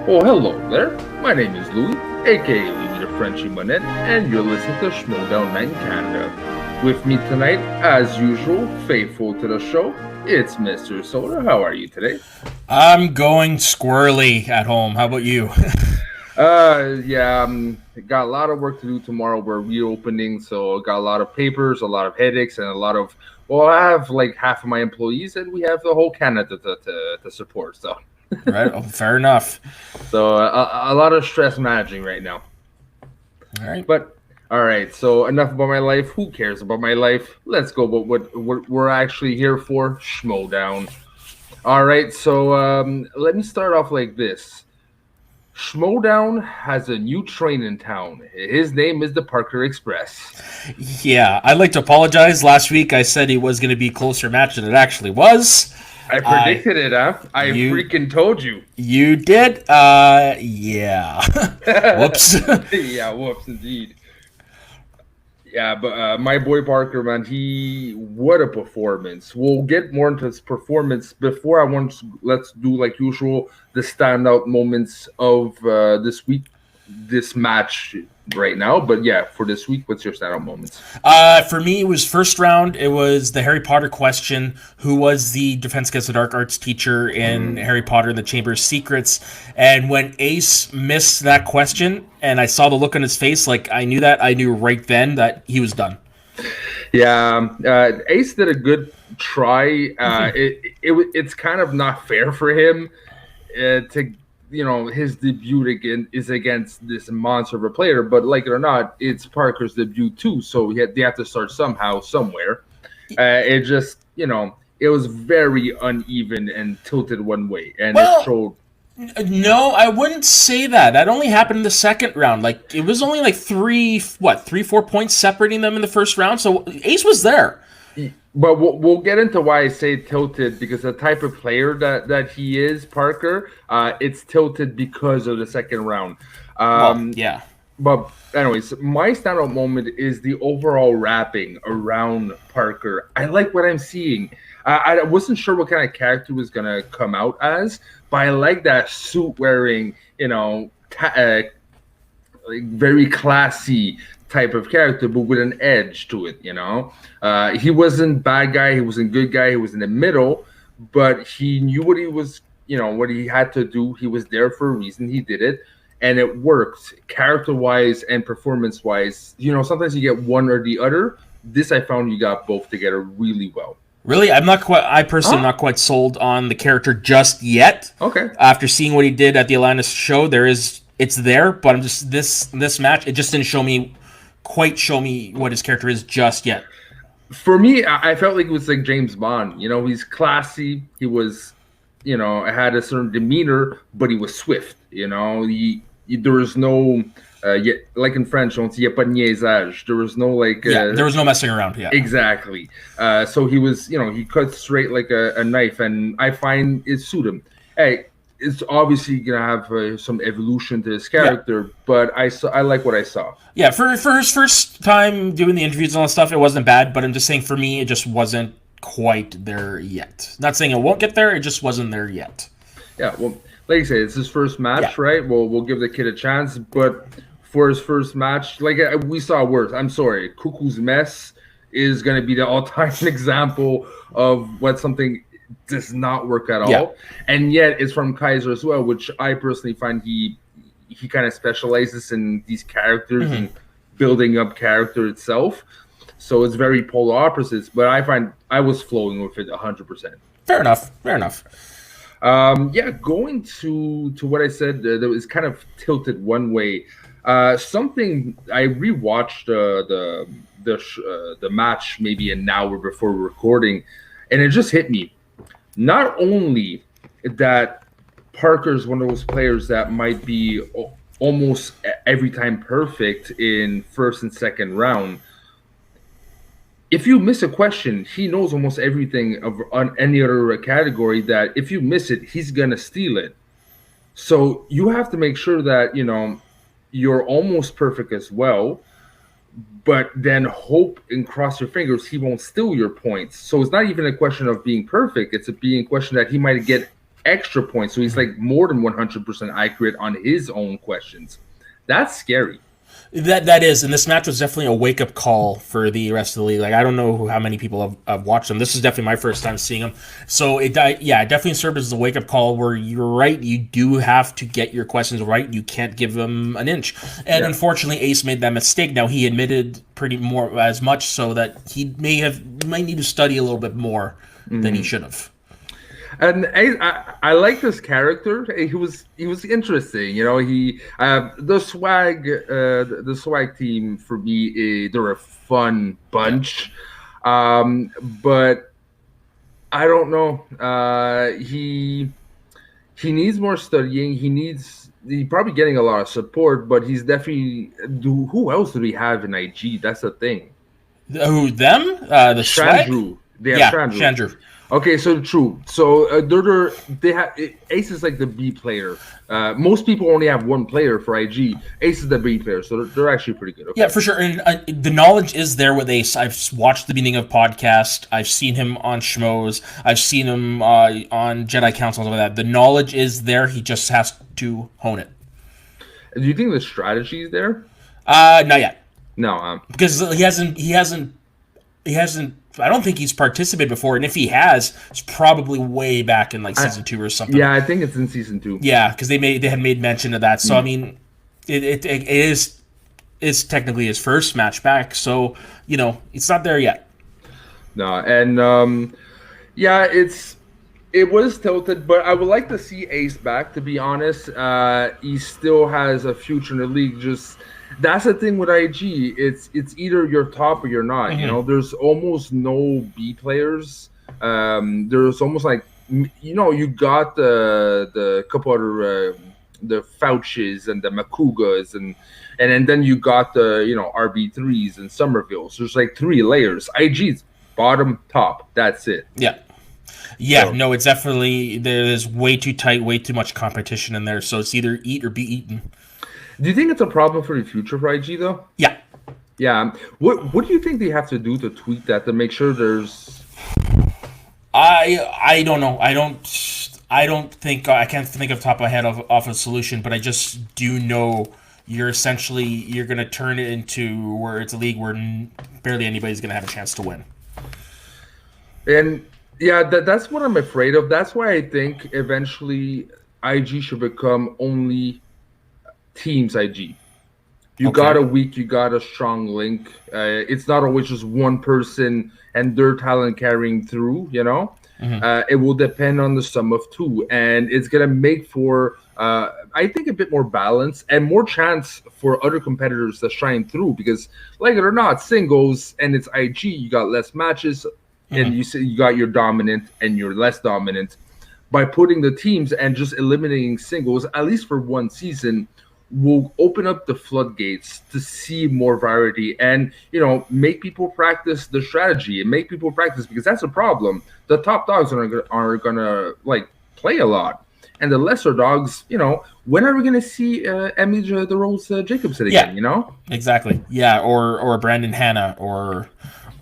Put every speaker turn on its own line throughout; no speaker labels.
Well, hello there. My name is Louie, aka Louie the Frenchie Monette, and you're listening to Schmoedown Night in Canada. With me tonight, as usual, faithful to the show, it's Mr. Soda. How are you today?
I'm going squirrely at home. How about you?
Got a lot of work to do tomorrow. We're reopening, so got a lot of papers, a lot of headaches, and a lot of. Well, I have like half of my employees, and we have the whole Canada to support. So,
Right. Oh, fair enough.
a lot of stress managing right now.
All right.
But all right, so enough about my life. Who cares about my life? Let's go. But what we're actually here for, Schmoedown. All right, so let me start off like this. Schmoedown has a new train in town. His name is the Parker Express.
Yeah, I'd like to apologize. Last week I said it was going to be a closer match than it actually was.
I predicted it, huh? I freaking told you.
You did? Yeah. Whoops.
Yeah, whoops, indeed. Yeah, but my boy Parker, man, what a performance. We'll get more into his performance. Before let's do like usual the standout moments of this week, this match right now. But yeah, for this week, what's your standout moments?
For me, it was first round. It was the Harry Potter question: who was the Defense Against the Dark Arts teacher in Harry Potter and the Chamber of Secrets? And when Ace missed that question, and I saw the look on his face, like I knew right then that he was done.
Yeah, Ace did a good try. It's kind of not fair for him to. His debut again is against this monster of a player, but like it or not, it's Parker's debut too. So they have to start somehow, somewhere. It just, it was very uneven and tilted one way, and it showed.
No, I wouldn't say that. That only happened in the second round. Like it was only like 4 points separating them in the first round. So Ace was there.
But we'll get into why I say tilted, because the type of player that he is, Parker, it's tilted because of the second round.
Yeah.
But anyways, my standout moment is the overall wrapping around Parker. I like what I'm seeing. I wasn't sure what kind of character was going to come out as, but I like that suit wearing, very classy type of character, but with an edge to it. He wasn't bad guy, he wasn't good guy, he was in the middle, but he knew what he was, what he had to do. He was there for a reason. He did it, and it worked character wise and performance wise. Sometimes you get one or the other. This I found you got both together really well.
Really, I personally am not quite sold on the character just yet.
Okay.
After seeing what he did at the Atlantis show, it's there, but I'm just this match, it just didn't show me what his character is just yet.
For me, I felt like it was like James Bond. He's classy. He was, had a certain demeanor, but he was swift. There was no, like in French, on dit, y a pas de niaisage. There was no like.
There was no messing around. Yeah.
Exactly. So he was, he cut straight like a knife, and I find it suit him. Hey, it's obviously gonna have some evolution to his character, but I like what I saw.
Yeah, for his first time doing the interviews and all that stuff, it wasn't bad. But I'm just saying, for me, it just wasn't quite there yet. Not saying it won't get there; it just wasn't there yet.
Yeah, well, like I say, it's his first match, right? Well, we'll give the kid a chance, but for his first match, like we saw worse. I'm sorry, Cuckoo's Mess is gonna be the all-time example of what something does not work at all, and yet it's from Kaiser as well, which I personally find he kind of specializes in these characters and building up character itself. So it's very polar opposites, but I find I was flowing with it 100%.
Fair enough.
Going to what I said, that was kind of tilted one way. Something I rewatched the match maybe an hour before recording, and it just hit me. Not only that Parker's one of those players that might be almost every time perfect in first and second round. If you miss a question, he knows almost everything on any other category, that if you miss it, he's going to steal it. So you have to make sure that, you're almost perfect as well, but then hope and cross your fingers he won't steal your points. So it's not even a question of being perfect. It's a question that he might get extra points. So he's like more than 100% accurate on his own questions. That's scary.
That is, and this match was definitely a wake up call for the rest of the league. Like I don't know how many people have watched them. This is definitely my first time seeing them. So it definitely served as a wake up call where you're right. You do have to get your questions right. You can't give them an inch. And unfortunately, Ace made that mistake. Now he admitted pretty more as much so that he might need to study a little bit more than he should have.
And I like this character. He was interesting. You know, the swag team for me, they're a fun bunch. But I don't know. He needs more studying. He's probably getting a lot of support, but he's definitely. Who else do we have in IG? That's the thing.
Who them? The
Chandru. They have
Chandru.
Okay, so true. So they have Ace is like the B player. Most people only have one player for IG. Ace is the B player, so they're actually pretty good. Okay.
Yeah, for sure. And the knowledge is there with Ace. I've watched the beginning of podcast. I've seen him on Schmoes. I've seen him on Jedi Council and all that. The knowledge is there. He just has to hone it.
Do you think the strategy is there?
Not yet.
No,
because he hasn't. I don't think he's participated before, and if he has, it's probably way back in like season 2 or something.
Yeah, I think it's in season 2.
Yeah, because they had made mention of that. So I mean, it is technically his first match back. So it's not there yet.
No, and it was tilted, but I would like to see Ace back. To be honest, he still has a future in the league. Just that's the thing with IG. It's either you're top or you're not.
Mm-hmm.
There's almost no B players. There's almost like you got the couple other the Fouches and the Makugas and then you got the RB3s and Somerville. So there's like 3 layers. IG's bottom, top. That's it.
Yeah. So. No, it's definitely there's way too tight, way too much competition in there. So it's either eat or be eaten.
Do you think it's a problem for the future for IG though?
Yeah.
Yeah. What do you think they have to do to tweak that to make sure there's?
I don't know. I don't think I can't think off the top of my head off a solution, but I just do know you're going to turn it into where it's a league where barely anybody's going to have a chance to win.
And yeah, that's what I'm afraid of. That's why I think eventually IG should become only teams IG. You got a weak, you got a strong link. It's not always just one person and their talent carrying through, Mm-hmm. It will depend on the sum of 2. And it's going to make for, I think, a bit more balance and more chance for other competitors to shine through. Because, like it or not, singles and it's IG, you got less matches. And you got your dominant and your less dominant. By putting the teams and just eliminating singles, at least for one season, will open up the floodgates to see more variety and make people practice the strategy and make people practice, because that's a problem. The top dogs are gonna like play a lot, and the lesser dogs, when are we gonna see Emily the Rose Jacobson again?
Exactly. Yeah, or Brandon Hanna or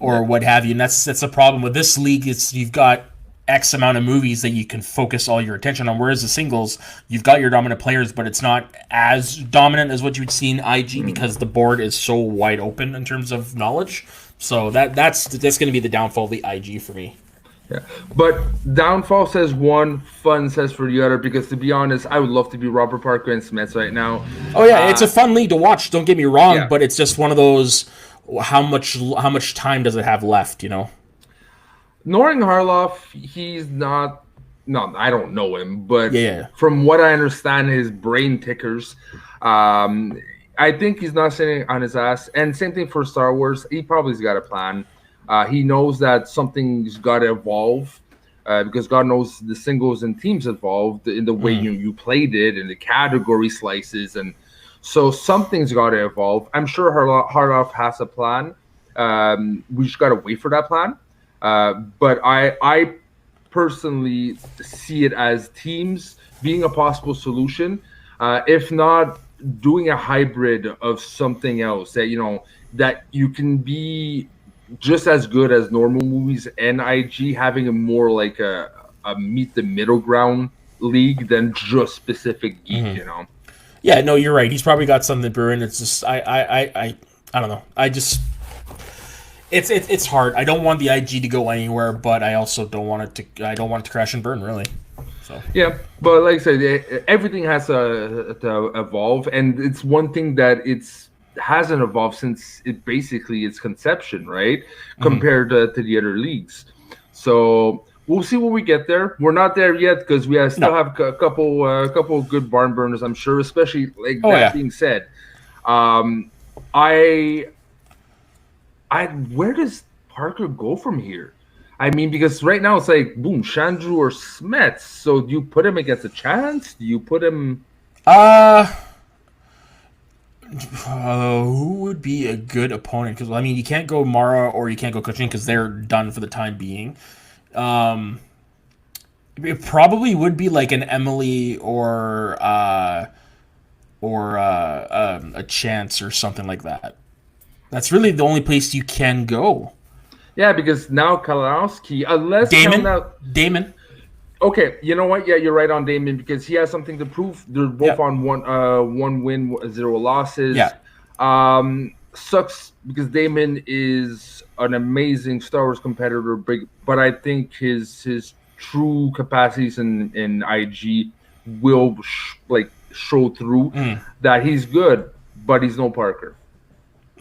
what have you. And that's a problem with this league. It's you've got X amount of movies that you can focus all your attention on, whereas the singles, you've got your dominant players, but it's not as dominant as what you would see in IG because the board is so wide open in terms of knowledge. So that's going to be the downfall of the IG for me.
Yeah, but downfall says one, fun says for the other, because to be honest, I would love to be Robert Parker and Smets right now.
Oh yeah, it's a fun league to watch, don't get me wrong, but it's just one of those, how much time does it have left,
Knowing Harloff, he's not. No, I don't know him, but from what I understand, his brain tickers. I think he's not sitting on his ass. And same thing for Star Wars. He probably's got a plan. He knows that something's got to evolve, because God knows the singles and teams evolved in the way you played it, and the category slices, and so something's got to evolve. I'm sure Harloff has a plan. We just got to wait for that plan. But I personally see it as teams being a possible solution, if not doing a hybrid of something else that that you can be just as good as normal movies and IG, having a more like a meet the middle ground league than just specific geek,
Mm-hmm.
you know.
Yeah, no, you're right. He's probably got something brewing. It's just I don't know. It's hard. I don't want the IG to go anywhere, but I also don't want it to. I don't want it to crash and burn, really. So
Yeah, but like I said, everything has to evolve, and it's one thing that it's hasn't evolved since its conception, right? Compared to the other leagues. So we'll see when we get there. We're not there yet because we still
no.
have a couple of good barn burners, I'm sure. Especially like
Oh
that
yeah.
being said, um, I where does Parker go from here? I mean, because right now it's like boom, Chandru or Smets. So do you put him against a chance? Do you put him?
Uh, who would be a good opponent? Because I mean, you can't go Mara or you can't go Kuching because they're done for the time being. Um, it probably would be like an Emily or a Chance or something like that. That's really the only place you can go.
Yeah, because now Kalowski, unless count out.
Damon.
Okay, you know what? Yeah, you're right on Damon because he has something to prove. They're both
Yeah.
on one win, 0 losses.
Yeah.
Sucks because Damon is an amazing Star Wars competitor, but I think his true capacities in IG will show through that he's good, but he's no Parker.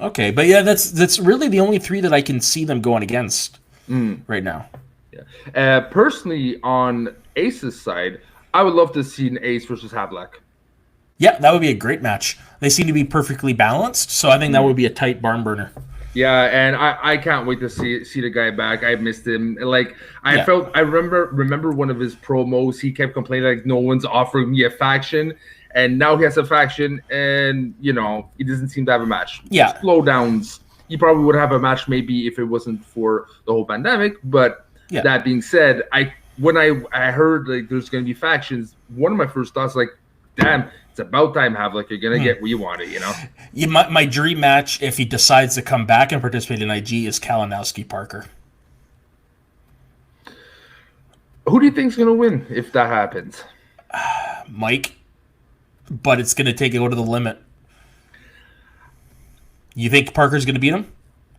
Okay, but yeah, that's really the only three that I can see them going against right now.
Yeah. Personally, on Ace's side, I would love to see an Ace versus Havlak.
Yeah, that would be a great match. They seem to be perfectly balanced, so I think that would be a tight barn burner.
Yeah, and I can't wait to see the guy back. I missed him. Like I remember one of his promos. He kept complaining like no one's offering me a faction, and now he has a faction, and you know he doesn't seem to have a match.
Yeah,
Slowdowns. He probably would have a match maybe if it wasn't for the whole pandemic. But that being said, when I heard like there's going to be factions, one of my first thoughts like, damn. It's about time, Havlik. You're gonna get what you wanted, you know.
Yeah, my dream match, if he decides to come back and participate in IG, is Kalinowski Parker.
Who do you think's gonna win if that happens?
Mike, but it's gonna take it to the limit. You think Parker's gonna beat him?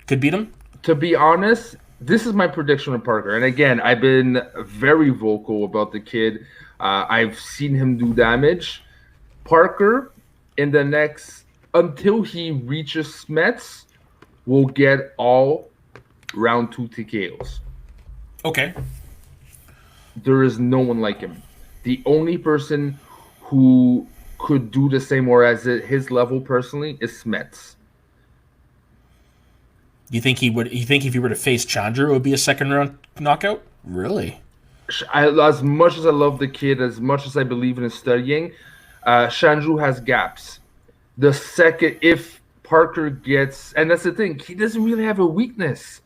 Could beat him?
To be honest, this is my prediction of Parker. And again, I've been very vocal about the kid. I've seen him do damage. Parker, in the next, until he reaches Smets, will get all round 2 TKOs.
Okay.
There is no one like him. The only person who could do the same or as at his level personally is Smets.
You think he would? You think if he were to face Chandra, it would be a second round knockout? Really?
As much as I love the kid, as much as I believe in his studying, Chandru has gaps. The second, if Parker gets, and that's the thing, he doesn't really have a weakness.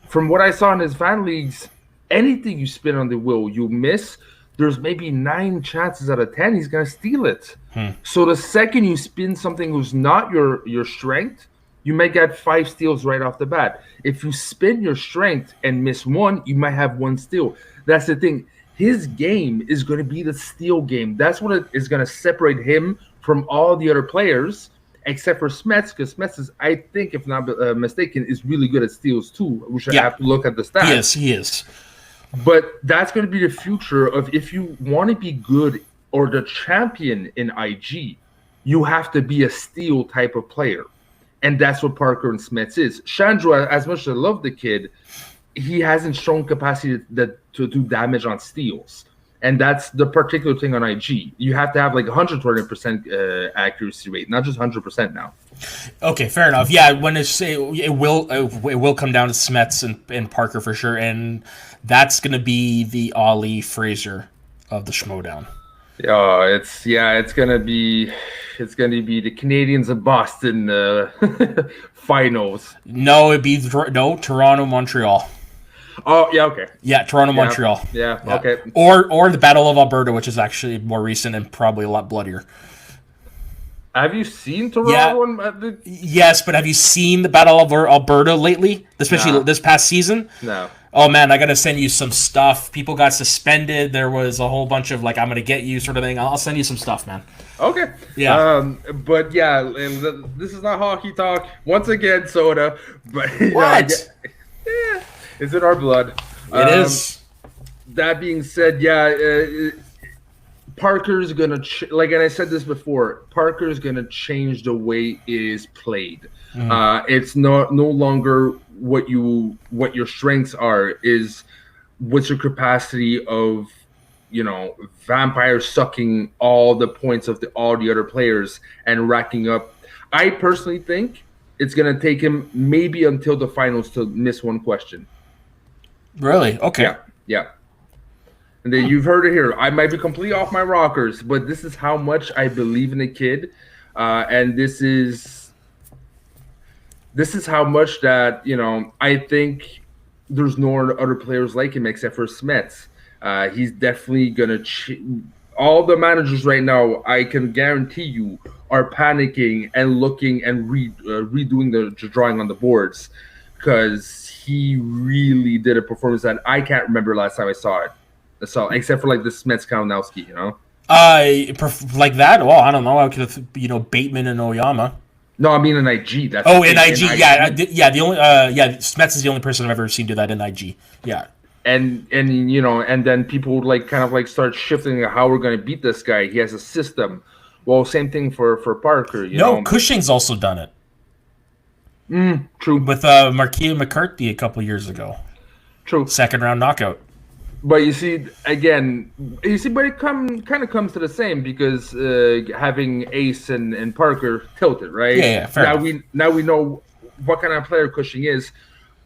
From what I saw in his fan leagues, anything you spin on the wheel, you miss. There's maybe 9 chances out of 10 he's gonna steal it. So the second you spin something who's not your strength, you might get 5 steals right off the bat. If you spin your strength and miss 1, you might have 1 steal. That's the thing. His game is going to be the steal game. That's what is going to separate him from all the other players, except for Smets, because Smets is, I think, if not mistaken, is really good at steals too. We should have to look at the stats.
He is.
But that's going to be the future of if you want to be good or the champion in IG, you have to be a steal type of player. And that's what Parker and Smets is. Chandra, as much as I love the kid, he hasn't shown capacity to do damage on steals. And that's the particular thing on IG. You have to have like 120% accuracy rate, not just 100% now.
Okay, fair enough. Yeah, when it will come down to Smets and Parker for sure, and that's going to be the Ollie Fraser of the Schmoedown.
It's gonna be the Canadians of Boston finals.
No, it'd be Toronto, Montreal.
Oh yeah, okay.
Yeah, Toronto, Montreal.
Yeah, okay.
Yeah. Or the Battle of Alberta, which is actually more recent and probably a lot bloodier.
Yeah, okay.
Or the Battle of Alberta, which is actually more recent and probably a lot bloodier. Yeah, okay. Yeah, Toronto, Montreal. Yeah, Toronto, Montreal. Yeah. Or the Battle of Alberta, which is actually more recent and probably a lot bloodier.
Have you seen
Yeah.
Toronto? And,
Yes, but have you seen the Battle of Alberta lately, especially
nah,
this past season?
no.
Oh man, I gotta send you some stuff. People got suspended. There was a whole bunch of like, I'm gonna get you sort of thing. I'll send you some stuff, man.
Okay.
Yeah.
But yeah, and this is not hockey talk. Once again, soda. But I
What?
get, yeah, it's in our blood.
It is.
That being said, yeah, Parker's gonna like, and I said this before. Parker's gonna change the way it is played. It's no longer what your strengths are. Is what's your capacity of vampire sucking all the points of all the other players and racking up. I personally think it's gonna take him maybe until the finals to miss one question.
Really? Okay.
Yeah, yeah. And then you've heard it here. I might be completely off my rockers, but this is how much I believe in the kid, and this is how much that I think there's no other players like him except for Smets. He's definitely gonna. All the managers right now, I can guarantee you, are panicking and looking and redoing the drawing on the boards because he really did a performance that I can't remember last time I saw it. So except for like the Smets Kalinowski,
Like that? Well, I don't know. I could have, Bateman and Oyama.
No, I mean in IG. That's
Oh, in IG, yeah, yeah. The only, Smets is the only person I've ever seen do that in IG. Yeah.
And and then people would kind of start shifting how we're going to beat this guy. He has a system. Well, same thing for Parker.
No, Cushing's also done it.
True.
With Marquia McCarthy a couple years ago.
True.
Second round knockout.
But you see, but it kind of comes to the same because having Ace and Parker tilted, right?
Yeah, fair enough.
Now we know what kind of player Cushing is.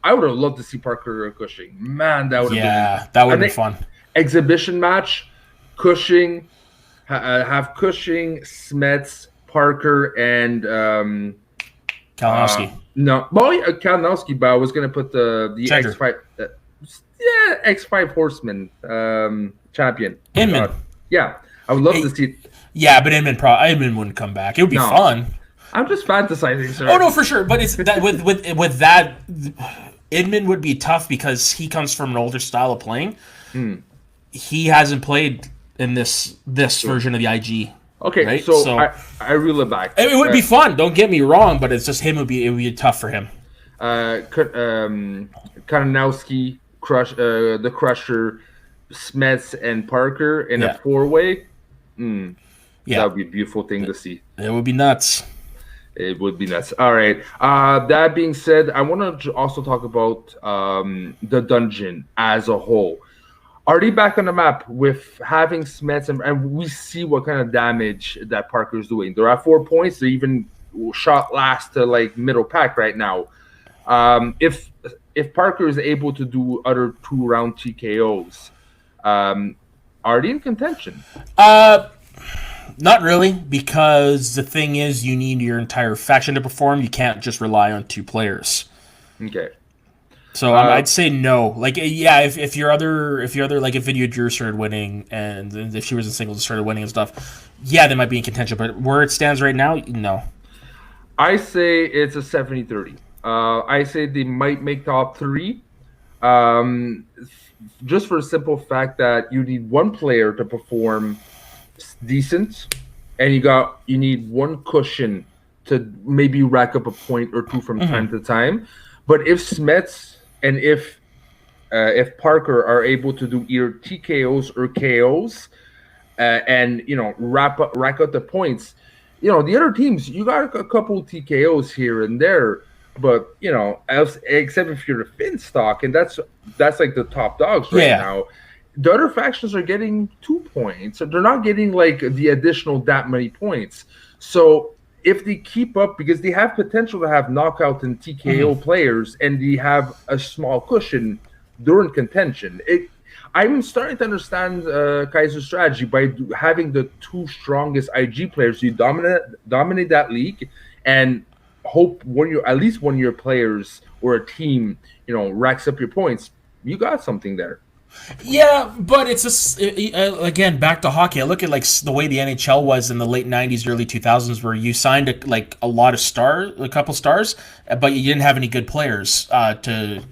I would have loved to see Parker Cushing. Man, that would have
that would be fun.
Exhibition match, Cushing, have Cushing, Smets, Parker, and
Kalinowski.
No, well, Kalinowski, but I was gonna put the X5. X5 Horseman champion.
Inman.
Yeah, I would love to see.
Yeah, but Inman wouldn't come back. It would be fun.
I'm just fantasizing, sir.
Oh no, for sure. But it's that with that, Inman would be tough because he comes from an older style of playing. He hasn't played in this version of the IG.
Okay,
right?
so I reel it back.
It would be fun. Don't get me wrong, but it's just him. It would be tough for him.
Kalinowski, the Crusher, Smets, and Parker in a four-way. That would be a beautiful thing to see.
It would be nuts.
It would be nuts. All right. That being said, I want to also talk about the dungeon as a whole. Already back on the map with having Smets, and we see what kind of damage that Parker's doing. They're at 4 points. They even shot last to middle pack right now. If Parker is able to do other 2-round TKOs, are they in contention?
Not really, because the thing is, you need your entire faction to perform. You can't just rely on 2 players.
Okay.
So I'd say no. If your other if Video Drew started winning, and if she was in singles and started winning and stuff, they might be in contention. But where it stands right now, no.
I say it's a 70-30. I say they might make top 3. Just for the simple fact that you need one player to perform decent, and you need one cushion to maybe rack up a point or 2 from time to time. But if Smets and if Parker are able to do either TKOs or KOs, and rack out the points, the other teams, you got a couple TKOs here and there, but except if you're the Finstock, and that's like the top dogs right now. The other factions are getting 2 points. So they're not getting the additional that many points. So if they keep up, because they have potential to have knockout and TKO players, and they have a small cushion, they're in contention. I'm starting to understand Kaiser's strategy by having the 2 strongest IG players. You dominate that league, and hope at least one of your players or a team, racks up your points. You got something there.
Yeah, but it's just again back to hockey. I look at like the way the NHL was in the late '90s, early 2000s, where you signed a lot of a couple stars, but you didn't have any good players to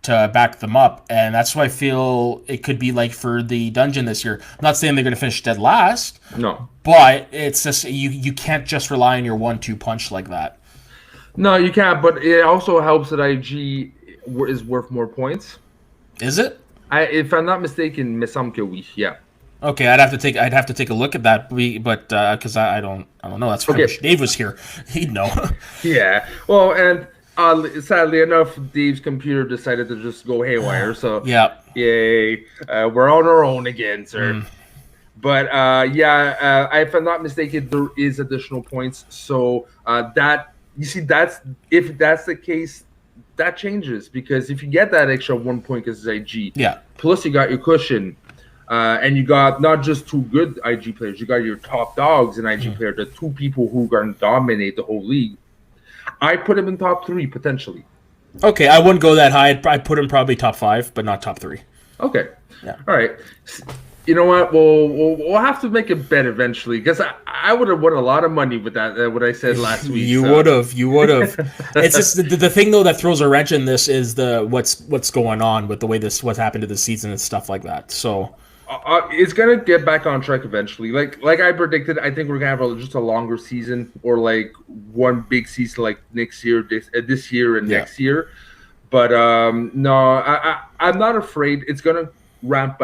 back them up, and that's why I feel it could be like for the Dungeon this year. I'm not saying they're going to finish dead last,
No.
but it's just you can't just rely on your 1-2 punch like that.
No, you can't, but it also helps that IG is worth more points.
Is it?
If I'm not mistaken, me semble que oui, yeah.
Okay, I'd have to take a look at that, but because I don't know. That's why
Okay.
Dave was here. He'd know.
Yeah. Well, and sadly enough, Dave's computer decided to just go haywire. So
Yeah.
yay, we're on our own again, sir. But if I'm not mistaken, there is additional points. So that you see, if that's the case, that changes, because if you get that extra 1 point because it's IG,
Yeah.
plus you got your cushion, and you got not just two good IG players, you got your top dogs in IG player, the two people who are going to dominate the whole league. I put him in top 3 potentially.
Okay, I wouldn't go that high. I'd put him probably top 5, but not top 3.
Okay.
Yeah.
All right. You know what? We'll have to make a bet eventually, because I would have won a lot of money with that. What I said last week.
You would have. It's just the thing though that throws a wrench in this is what's going on with the way what's happened to the season and stuff like that. So
it's gonna get back on track eventually. Like I predicted, I think we're gonna have just a longer season, or like one big season like next year, this year and next year. But no, I'm not afraid. It's gonna ramp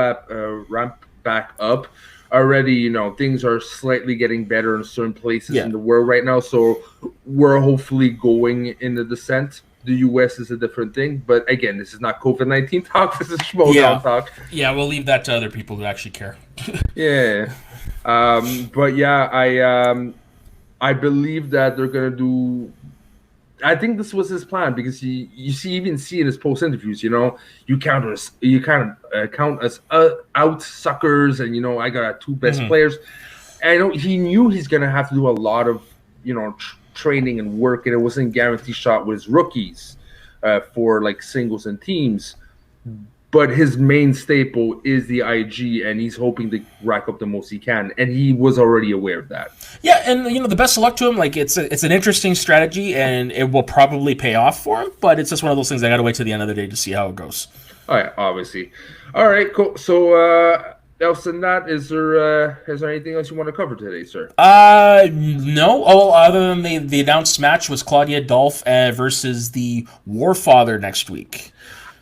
back up. Already, you know, things are slightly getting better in certain places in the world right now. So we're hopefully going in the descent. The US is a different thing, but again, this is not COVID-19 talk. This is Schmoedown talk.
Yeah, we'll leave that to other people who actually care.
Yeah, but yeah, I believe that they're gonna do. I think this was his plan, because you even see in his post interviews, you know, you count us out suckers, and you know, I got 2 best players. And I know he knew he's gonna have to do a lot of, you know, training and work, and it wasn't guaranteed shot with his rookies for like singles and teams. But his main staple is the IG, and he's hoping to rack up the most he can, and he was already aware of that.
Yeah, and you know, the best of luck to him. Like it's an interesting strategy, and it will probably pay off for him. But it's just one of those things. I got to wait till the end of the day to see how it goes.
All right, obviously. All right, cool. So, else than that, is there anything else you want to cover today, sir?
No. Oh, other than the announced match was Claudia Dolph versus the Warfather next week.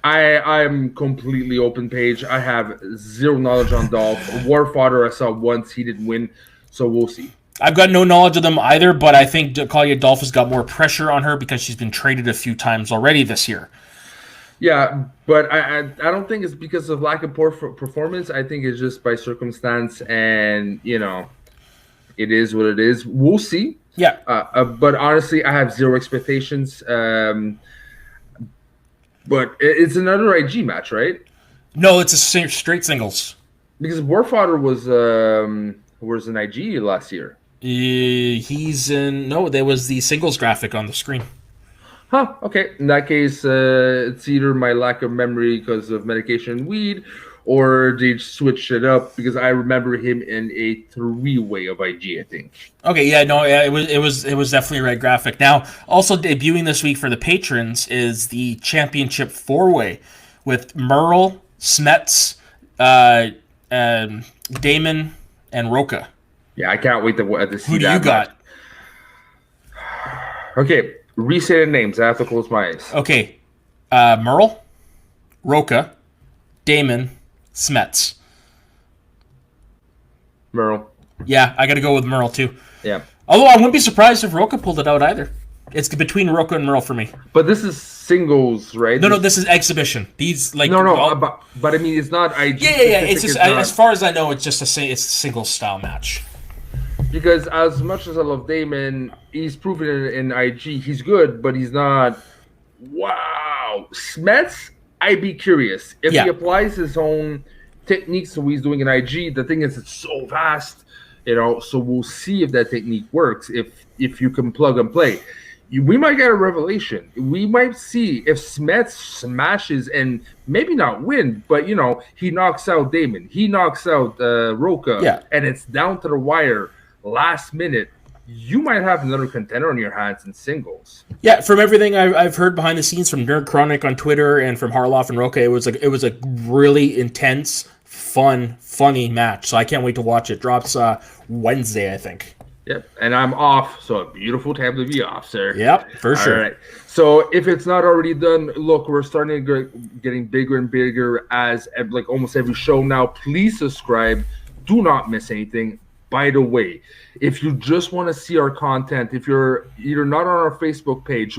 I'm completely open page. I have zero knowledge on Dolph. Warfather I saw once, he didn't win, so we'll see.
I've got no knowledge of them either, but I think Claudia Dolph has got more pressure on her because she's been traded a few times already this year.
Yeah, but I don't think it's because of lack of poor performance. I think it's just by circumstance, and you know, it is what it is. We'll see.
Yeah.
But honestly, I have zero expectations. But it's another IG match, right?
No, it's a straight singles.
Because Warfather was an IG last year.
He's in. No, there was the singles graphic on the screen.
Huh, okay. In that case, it's either my lack of memory because of medication and weed, or they switched it up, because I remember him in a 3-way of IG, I think.
Okay, yeah, no, yeah, it was definitely a red graphic. Now, also debuting this week for the patrons is the championship 4-way with Merle, Smets, Damon, and Roca.
Yeah, I can't wait to see
Who do
that.
You got?
Okay, restate the names. I have to close my eyes.
Okay, Merle, Roca, Damon, Smets.
Merle.
Yeah, I got to go with Merle too.
Yeah.
Although I wouldn't be surprised if Roca pulled it out either. It's between Roca and Merle for me.
But this is singles, right?
No, this is exhibition. These like
but I mean, it's not IG.
Yeah. It's just as far as I know, it's just it's a single style match.
Because as much as I love Damon, he's proven in IG he's good, but he's not. Wow, Smets, I'd be curious if he applies his own techniques to what he's doing in IG. The thing is, it's so vast, you know. So we'll see if that technique works. If you can plug and play, we might get a revelation. We might see if Smets smashes and maybe not win, but he knocks out Damon, he knocks out Roca, and it's down to the wire last minute. You might have another contender on your hands in singles.
Yeah, from everything I've heard behind the scenes from Nerd Chronic on Twitter and from Harloff and Roca, it was a really intense, funny match. So I can't wait to watch it. Drops Wednesday, I think.
Yep, and I'm off, so a beautiful time to be off, sir.
Yep, for sure.
All right. So if it's not already done, look, we're starting to getting bigger and bigger as like almost every show now. Please subscribe. Do not miss anything. By the way, if you just want to see our content, if you're not on our Facebook page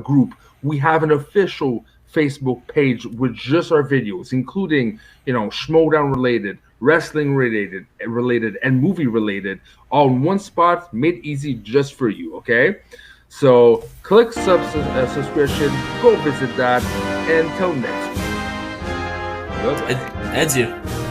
group, we have an official Facebook page with just our videos, including Schmoedown related, wrestling related, and movie related, all in one spot, made easy just for you. Okay, so click subscription, go visit that, and until next week.
That's you.